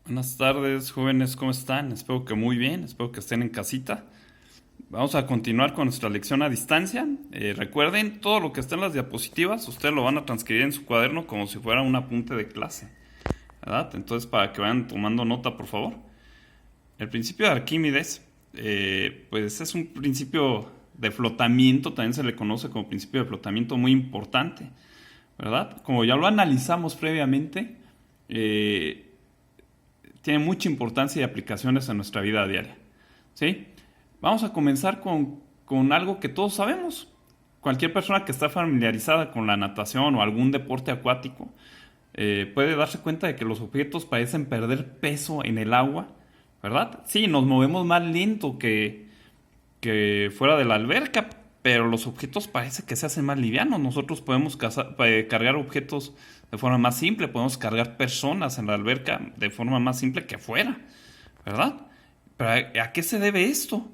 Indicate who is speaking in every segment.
Speaker 1: Buenas tardes, jóvenes, ¿cómo están? Espero que muy bien, espero que estén en casita. Vamos a continuar con nuestra lección a distancia. Recuerden, todo lo que está en las diapositivas, ustedes lo van a transcribir en su cuaderno como si fuera un apunte de clase, ¿verdad? Entonces, para que vayan tomando nota, por favor. El principio de Arquímedes, pues es un principio de flotamiento, también se le conoce como principio de flotamiento muy importante, ¿verdad? Como ya lo analizamos previamente, tiene mucha importancia y aplicaciones en nuestra vida diaria. ¿Sí? Vamos a comenzar con algo que todos sabemos. Cualquier persona que está familiarizada con la natación o algún deporte acuático puede darse cuenta de que los objetos parecen perder peso en el agua, ¿verdad? Sí, nos movemos más lento que fuera de la alberca, pero los objetos parece que se hacen más livianos. Nosotros podemos cargar objetos de forma más simple, podemos cargar personas en la alberca de forma más simple que afuera, ¿verdad? ¿Pero a qué se debe esto?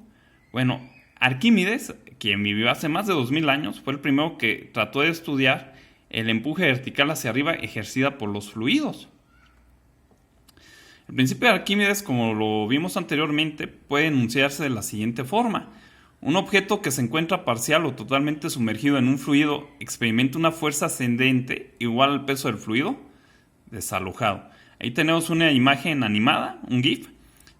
Speaker 1: Bueno, Arquímedes, quien vivió hace más de 2000 años, fue el primero que trató de estudiar el empuje vertical hacia arriba ejercida por los fluidos. El principio de Arquímedes, como lo vimos anteriormente, puede enunciarse de la siguiente forma. Un objeto que se encuentra parcial o totalmente sumergido en un fluido experimenta una fuerza ascendente igual al peso del fluido desalojado. Ahí tenemos una imagen animada, un GIF,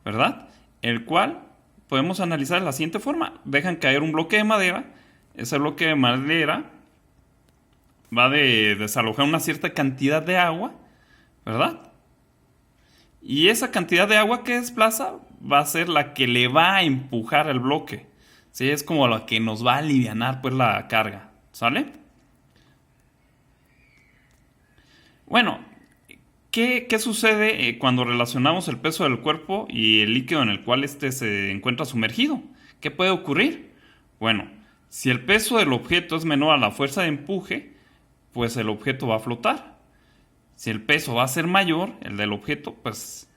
Speaker 1: ¿verdad? El cual podemos analizar de la siguiente forma. Dejan caer un bloque de madera. Ese bloque de madera va a desalojar una cierta cantidad de agua, ¿verdad? Y esa cantidad de agua que desplaza va a ser la que le va a empujar el bloque. ¿Sí? Es como la que nos va a alivianar pues la carga. ¿Sale? Bueno, ¿qué sucede cuando relacionamos el peso del cuerpo y el líquido en el cual éste se encuentra sumergido? ¿Qué puede ocurrir? Bueno, si el peso del objeto es menor a la fuerza de empuje, pues el objeto va a flotar. Si el peso va a ser mayor, el del objeto, pues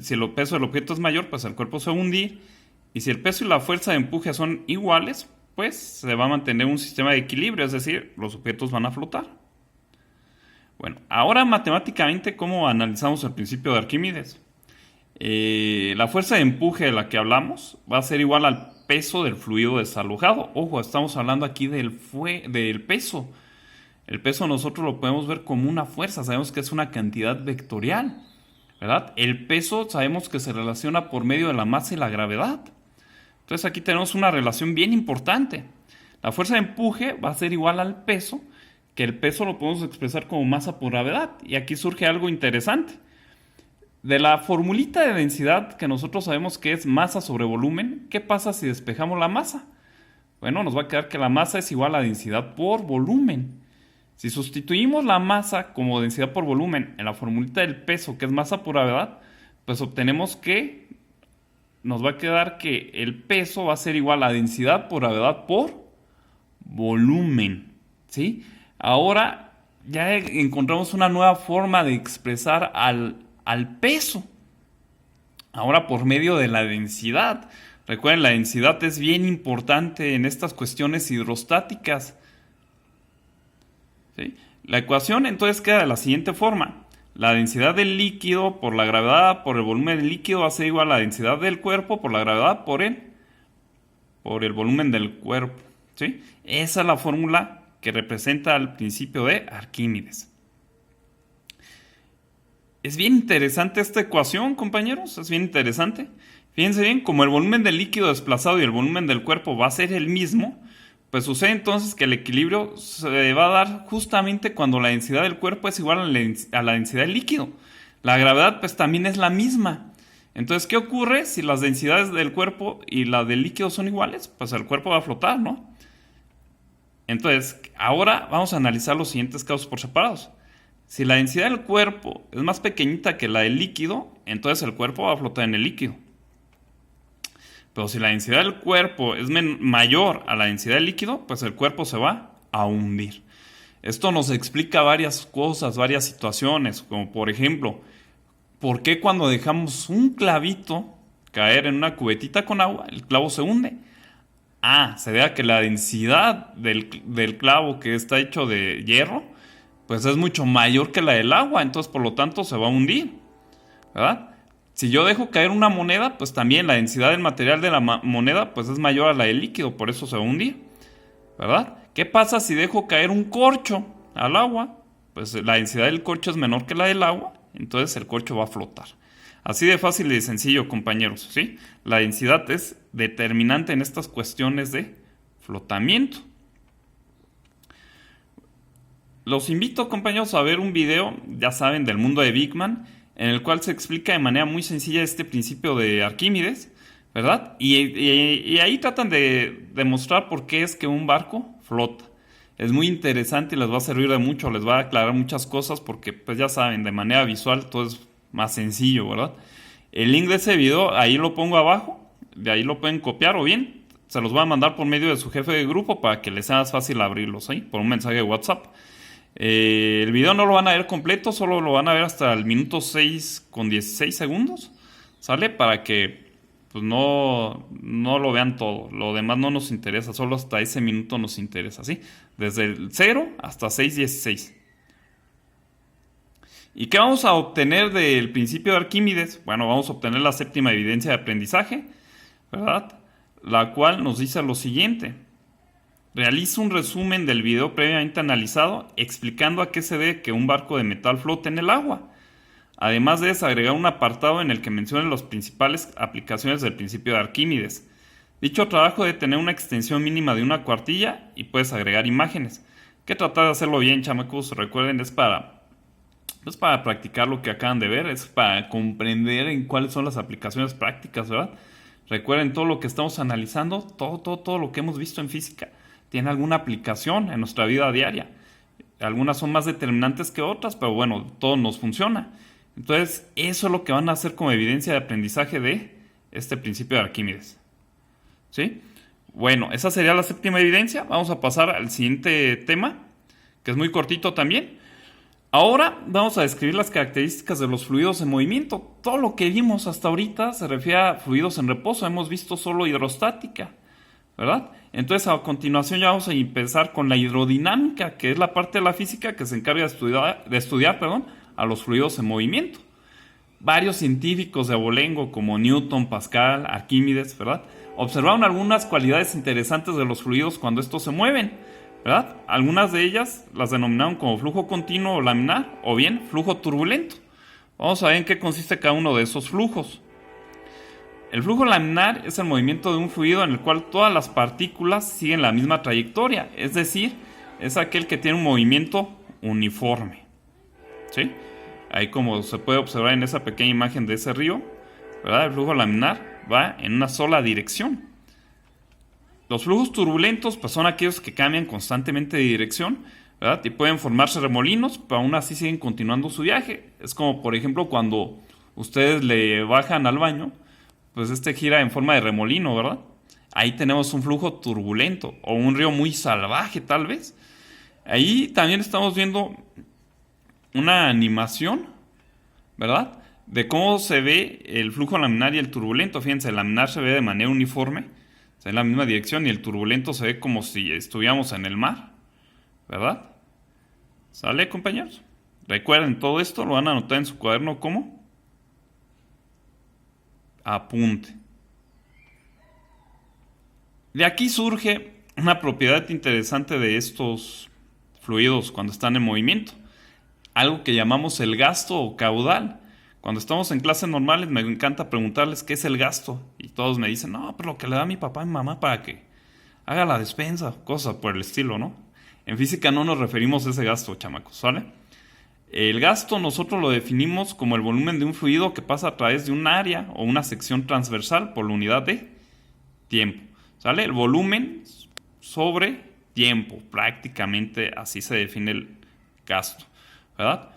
Speaker 1: si el peso del objeto es mayor, pues el cuerpo se va a hundir. Y si el peso y la fuerza de empuje son iguales, pues se va a mantener un sistema de equilibrio, es decir, los objetos van a flotar. Bueno, ahora matemáticamente, ¿cómo analizamos el principio de Arquímedes? La fuerza de empuje de la que hablamos va a ser igual al peso del fluido desalojado. Ojo, estamos hablando aquí del peso. El peso nosotros lo podemos ver como una fuerza, sabemos que es una cantidad vectorial, ¿verdad? El peso sabemos que se relaciona por medio de la masa y la gravedad. Entonces aquí tenemos una relación bien importante. La fuerza de empuje va a ser igual al peso, que el peso lo podemos expresar como masa por gravedad. Y aquí surge algo interesante. De la formulita de densidad que nosotros sabemos que es masa sobre volumen, ¿qué pasa si despejamos la masa? Bueno, nos va a quedar que la masa es igual a densidad por volumen. Si sustituimos la masa como densidad por volumen en la formulita del peso, que es masa por gravedad, pues obtenemos que nos va a quedar que el peso va a ser igual a densidad por gravedad por volumen. ¿Sí? Ahora ya encontramos una nueva forma de expresar al peso. Ahora por medio de la densidad. Recuerden, la densidad es bien importante en estas cuestiones hidrostáticas. ¿Sí? La ecuación entonces queda de la siguiente forma. La densidad del líquido por la gravedad por el volumen del líquido va a ser igual a la densidad del cuerpo por la gravedad por el volumen del cuerpo. ¿Sí? Esa es la fórmula que representa el principio de Arquímedes. Es bien interesante esta ecuación, compañeros. Es bien interesante. Fíjense bien, como el volumen del líquido desplazado y el volumen del cuerpo va a ser el mismo, pues sucede entonces que el equilibrio se va a dar justamente cuando la densidad del cuerpo es igual a la densidad del líquido. La gravedad pues también es la misma. Entonces, ¿qué ocurre si las densidades del cuerpo y la del líquido son iguales? Pues el cuerpo va a flotar, ¿no? Entonces, ahora vamos a analizar los siguientes casos por separados. Si la densidad del cuerpo es más pequeñita que la del líquido, entonces el cuerpo va a flotar en el líquido. Pero si la densidad del cuerpo es mayor a la densidad del líquido, pues el cuerpo se va a hundir. Esto nos explica varias cosas, varias situaciones, como por ejemplo, ¿por qué cuando dejamos un clavito caer en una cubetita con agua, el clavo se hunde? Se debe a que la densidad del clavo, que está hecho de hierro, pues es mucho mayor que la del agua, entonces por lo tanto se va a hundir, ¿verdad? Si yo dejo caer una moneda, pues también la densidad del material de la moneda pues es mayor a la del líquido, por eso se va a hundir, ¿verdad? ¿Qué pasa si dejo caer un corcho al agua? Pues la densidad del corcho es menor que la del agua, entonces el corcho va a flotar. Así de fácil y de sencillo, compañeros, ¿sí? La densidad es determinante en estas cuestiones de flotamiento. Los invito, compañeros, a ver un video, ya saben, del mundo de Big Man, en el cual se explica de manera muy sencilla este principio de Arquímedes, ¿verdad? Y ahí tratan de demostrar por qué es que un barco flota. Es muy interesante y les va a servir de mucho, les va a aclarar muchas cosas porque, pues ya saben, de manera visual todo es más sencillo, ¿verdad? El link de ese video ahí lo pongo abajo, de ahí lo pueden copiar o bien se los voy a mandar por medio de su jefe de grupo para que les sea más fácil abrirlos ahí, por un mensaje de WhatsApp. El video no lo van a ver completo, solo lo van a ver hasta el minuto 6 con 16 segundos, ¿sale? Para que pues no lo vean todo, lo demás no nos interesa, solo hasta ese minuto nos interesa, ¿sí? Desde el 0 hasta 6:16. ¿Y qué vamos a obtener del principio de Arquímedes? Bueno, vamos a obtener la séptima evidencia de aprendizaje, ¿verdad? La cual nos dice lo siguiente. Realiza un resumen del video previamente analizado explicando a qué se debe que un barco de metal flote en el agua. Además debes agregar un apartado en el que menciones las principales aplicaciones del principio de Arquímedes. Dicho trabajo debe tener una extensión mínima de una cuartilla y puedes agregar imágenes. Hay que tratar de hacerlo bien, chamacos. Recuerden, es para practicar lo que acaban de ver, es para comprender en cuáles son las aplicaciones prácticas, ¿verdad? Recuerden, todo lo que estamos analizando, todo lo que hemos visto en física, tiene alguna aplicación en nuestra vida diaria. Algunas son más determinantes que otras, pero bueno, todo nos funciona. Entonces, eso es lo que van a hacer como evidencia de aprendizaje de este principio de Arquímedes. ¿Sí? Bueno, esa sería la séptima evidencia. Vamos a pasar al siguiente tema, que es muy cortito también. Ahora vamos a describir las características de los fluidos en movimiento. Todo lo que vimos hasta ahorita se refiere a fluidos en reposo. Hemos visto solo hidrostática, ¿verdad? Entonces a continuación ya vamos a empezar con la hidrodinámica, que es la parte de la física que se encarga de estudiar a los fluidos en movimiento. Varios científicos de abolengo como Newton, Pascal, Arquímedes, ¿verdad?, observaron algunas cualidades interesantes de los fluidos cuando estos se mueven, ¿verdad? Algunas de ellas las denominaron como flujo continuo o laminar o bien flujo turbulento. Vamos a ver en qué consiste cada uno de esos flujos. El flujo laminar es el movimiento de un fluido en el cual todas las partículas siguen la misma trayectoria, es decir, es aquel que tiene un movimiento uniforme, ¿sí? Ahí como se puede observar en esa pequeña imagen de ese río, ¿verdad? El flujo laminar va en una sola dirección. Los flujos turbulentos pues son aquellos que cambian constantemente de dirección, ¿verdad? Y pueden formarse remolinos, pero aún así siguen continuando su viaje. Es como por ejemplo cuando ustedes le bajan al baño, pues este gira en forma de remolino, ¿verdad? Ahí tenemos un flujo turbulento o un río muy salvaje tal vez. Ahí también estamos viendo una animación, ¿verdad?, de cómo se ve el flujo laminar y el turbulento. Fíjense, el laminar se ve de manera uniforme, se ve en la misma dirección, y el turbulento se ve como si estuviéramos en el mar, ¿verdad? ¿Sale, compañeros? Recuerden, todo esto lo van a anotar en su cuaderno como apunte. De aquí surge una propiedad interesante de estos fluidos cuando están en movimiento, algo que llamamos el gasto o caudal. Cuando estamos en clases normales me encanta preguntarles qué es el gasto y todos me dicen, no, pero lo que le da a mi papá y mi mamá para que haga la despensa, cosas por el estilo, ¿no? En física no nos referimos a ese gasto, chamacos, ¿vale? El gasto nosotros lo definimos como el volumen de un fluido que pasa a través de un área o una sección transversal por la unidad de tiempo, ¿sale? El volumen sobre tiempo, prácticamente así se define el gasto, ¿verdad?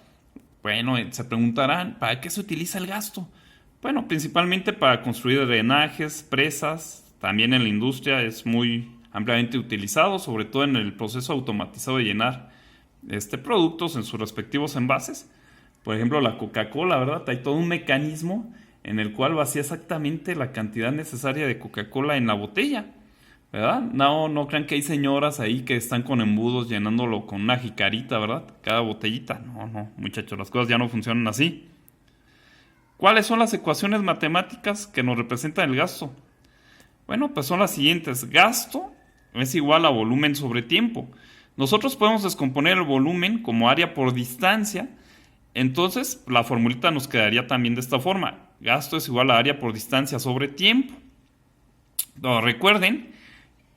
Speaker 1: Bueno, se preguntarán, ¿para qué se utiliza el gasto? Bueno, principalmente para construir drenajes, presas. También en la industria es muy ampliamente utilizado, sobre todo en el proceso automatizado de llenar productos en sus respectivos envases. Por ejemplo, la Coca-Cola, ¿verdad? Hay todo un mecanismo en el cual vacía exactamente la cantidad necesaria de Coca-Cola en la botella, ¿verdad? No crean que hay señoras ahí que están con embudos llenándolo con una jicarita, ¿verdad? Cada botellita. No, muchachos, las cosas ya no funcionan así. ¿Cuáles son las ecuaciones matemáticas que nos representan el gasto? Bueno, pues son las siguientes. Gasto es igual a volumen sobre tiempo. Nosotros podemos descomponer el volumen como área por distancia. Entonces, la formulita nos quedaría también de esta forma. Gasto es igual a área por distancia sobre tiempo. No, recuerden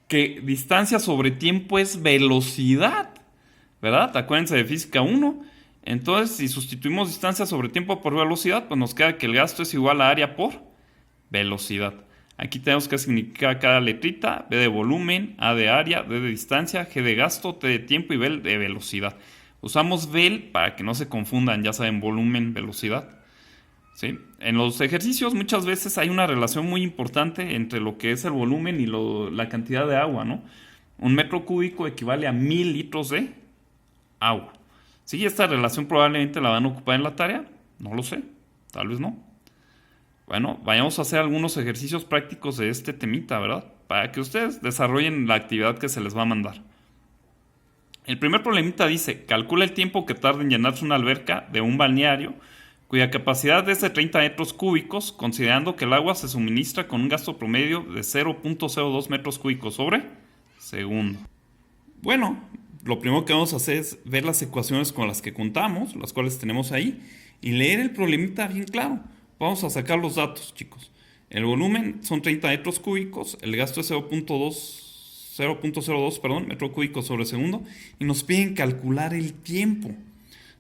Speaker 1: que distancia sobre tiempo es velocidad, ¿verdad? Acuérdense de física 1. Entonces, si sustituimos distancia sobre tiempo por velocidad, pues nos queda que el gasto es igual a área por velocidad. Aquí tenemos que significar cada letrita: B de volumen, A de área, D de distancia, G de gasto, T de tiempo y V de velocidad. Usamos VEL para que no se confundan, ya saben, volumen, velocidad. ¿Sí? En los ejercicios muchas veces hay una relación muy importante entre lo que es el volumen y la cantidad de agua, ¿no? Un metro cúbico equivale a 1000 litros de agua. ¿Sí? Esta relación probablemente la van a ocupar en la tarea, no lo sé, tal vez no. Bueno, vayamos a hacer algunos ejercicios prácticos de este temita, ¿verdad? Para que ustedes desarrollen la actividad que se les va a mandar. El primer problemita dice: calcula el tiempo que tarda en llenarse una alberca de un balneario cuya capacidad es de 30 metros cúbicos, considerando que el agua se suministra con un gasto promedio de 0.02 metros cúbicos sobre segundo. Bueno, lo primero que vamos a hacer es ver las ecuaciones con las que contamos, las cuales tenemos ahí, y leer el problemita bien claro. Vamos a sacar los datos, chicos. El volumen son 30 metros cúbicos, el gasto es 0.02 metro cúbico sobre segundo, y nos piden calcular el tiempo.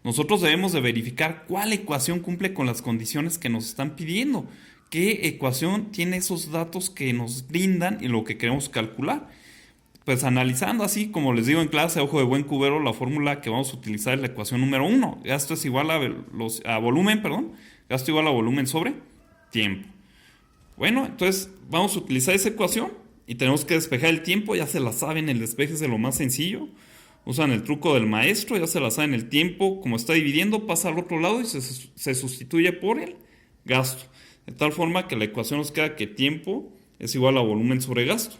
Speaker 1: Nosotros debemos de verificar cuál ecuación cumple con las condiciones que nos están pidiendo, qué ecuación tiene esos datos que nos brindan y lo que queremos calcular. Pues analizando así, como les digo en clase, a ojo de buen cubero, la fórmula que vamos a utilizar es la ecuación número 1. Gasto es igual a volumen, gasto igual a volumen sobre tiempo. Bueno, entonces vamos a utilizar esa ecuación y tenemos que despejar el tiempo. Ya se la saben, el despeje es de lo más sencillo. Usan el truco del maestro, ya se la saben. El tiempo, como está dividiendo, pasa al otro lado y se sustituye por el gasto. De tal forma que la ecuación nos queda que tiempo es igual a volumen sobre gasto.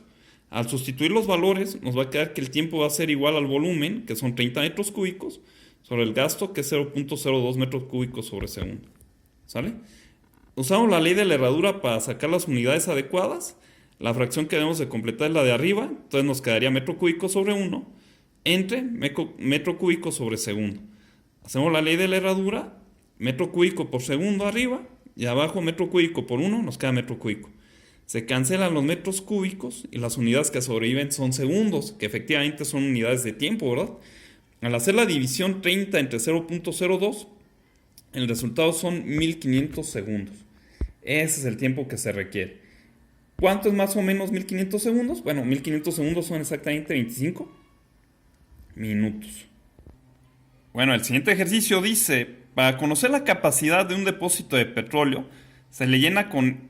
Speaker 1: Al sustituir los valores, nos va a quedar que el tiempo va a ser igual al volumen, que son 30 metros cúbicos, sobre el gasto, que es 0.02 metros cúbicos sobre segundo. ¿Sale? Usamos la ley de la herradura para sacar las unidades adecuadas. La fracción que debemos de completar es la de arriba, entonces nos quedaría metro cúbico sobre 1 entre metro cúbico sobre segundo. Hacemos la ley de la herradura: metro cúbico por segundo arriba y abajo metro cúbico por 1, nos queda metro cúbico. Se cancelan los metros cúbicos y las unidades que sobreviven son segundos, que efectivamente son unidades de tiempo, ¿verdad? Al hacer la división 30 entre 0.02, el resultado son 1500 segundos. Ese es el tiempo que se requiere. ¿Cuánto es más o menos 1500 segundos? Bueno, 1500 segundos son exactamente 25 minutos. Bueno, el siguiente ejercicio dice: para conocer la capacidad de un depósito de petróleo, se le llena con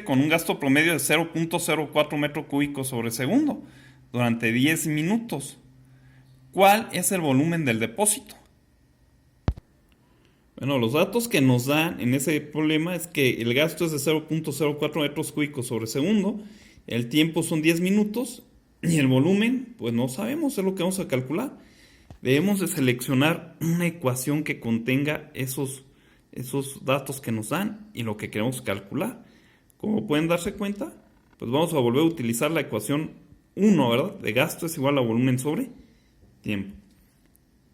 Speaker 1: un gasto promedio de 0.04 metro cúbico sobre segundo durante 10 minutos. ¿Cuál es el volumen del depósito? Bueno, los datos que nos dan en ese problema es que el gasto es de 0.04 metros cúbicos sobre segundo, el tiempo son 10 minutos y el volumen, pues no sabemos, es lo que vamos a calcular. Debemos de seleccionar una ecuación que contenga esos datos que nos dan y lo que queremos calcular. Como pueden darse cuenta, pues vamos a volver a utilizar la ecuación 1, ¿verdad? De gasto es igual a volumen sobre tiempo.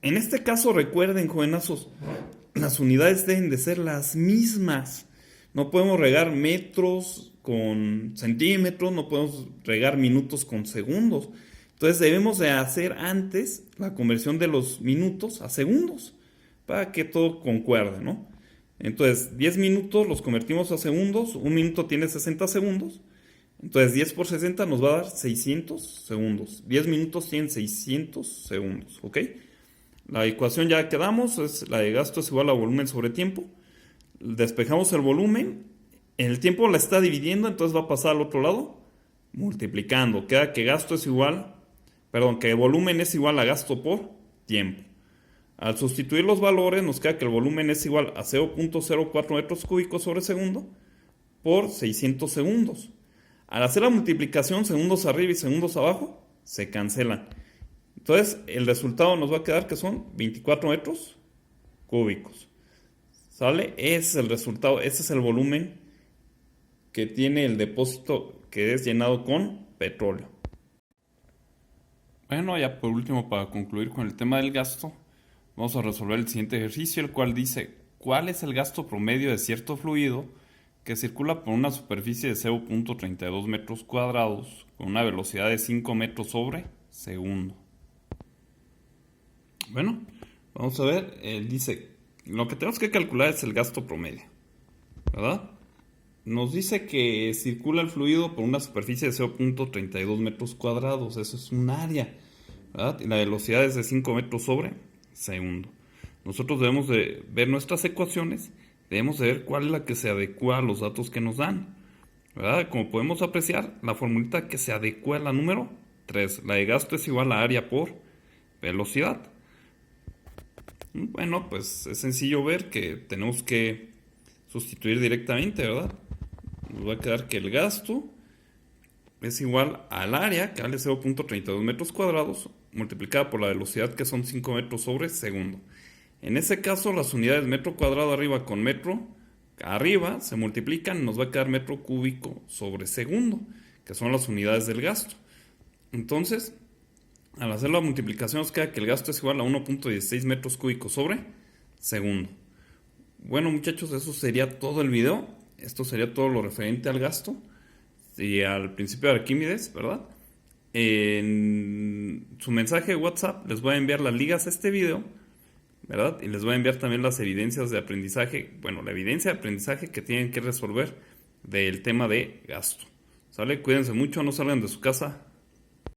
Speaker 1: En este caso, recuerden, jovenazos, las unidades deben de ser las mismas. No podemos regar metros con centímetros, no podemos regar minutos con segundos. Entonces debemos de hacer antes la conversión de los minutos a segundos para que todo concuerde, ¿no? Entonces 10 minutos los convertimos a segundos, un minuto tiene 60 segundos, entonces 10 por 60 nos va a dar 600 segundos. 10 minutos tienen 600 segundos, ¿ok? La ecuación ya quedamos, es la de gasto es igual a volumen sobre tiempo. Despejamos el volumen, el tiempo la está dividiendo, entonces va a pasar al otro lado multiplicando. Queda que que volumen es igual a gasto por tiempo. Al sustituir los valores nos queda que el volumen es igual a 0.04 metros cúbicos sobre segundo por 600 segundos. Al hacer la multiplicación, segundos arriba y segundos abajo se cancelan. Entonces el resultado nos va a quedar que son 24 metros cúbicos. ¿Sale? Ese es el resultado, ese es el volumen que tiene el depósito que es llenado con petróleo. Bueno, ya por último, para concluir con el tema del gasto, vamos a resolver el siguiente ejercicio, el cual dice, ¿cuál es el gasto promedio de cierto fluido que circula por una superficie de 0.32 metros cuadrados con una velocidad de 5 metros sobre segundo? Bueno, vamos a ver, dice, lo que tenemos que calcular es el gasto promedio, ¿verdad? Nos dice que circula el fluido por una superficie de 0.32 metros cuadrados, eso es un área, ¿verdad? Y la velocidad es de 5 metros sobre segundo. Nosotros debemos de ver nuestras ecuaciones, debemos de ver cuál es la que se adecua a los datos que nos dan, ¿verdad? Como podemos apreciar, la formulita que se adecua es la número 3. La de gasto es igual a área por velocidad. Bueno, pues es sencillo ver que tenemos que sustituir directamente, ¿verdad? Nos va a quedar que el gasto es igual al área, que vale 0.32 metros cuadrados, multiplicada por la velocidad, que son 5 metros sobre segundo. En ese caso, las unidades metro cuadrado arriba con metro arriba se multiplican y nos va a quedar metro cúbico sobre segundo, que son las unidades del gasto. Entonces, al hacer la multiplicación nos queda que el gasto es igual a 1.16 metros cúbicos sobre segundo. Bueno, muchachos, eso sería todo el video. Esto sería todo lo referente al gasto y al principio de Arquímedes, ¿verdad? En su mensaje de WhatsApp les voy a enviar las ligas a este video, ¿verdad? Y les voy a enviar también las evidencias de aprendizaje, bueno, la evidencia de aprendizaje que tienen que resolver del tema de gasto. ¿Sale? Cuídense mucho, no salgan de su casa.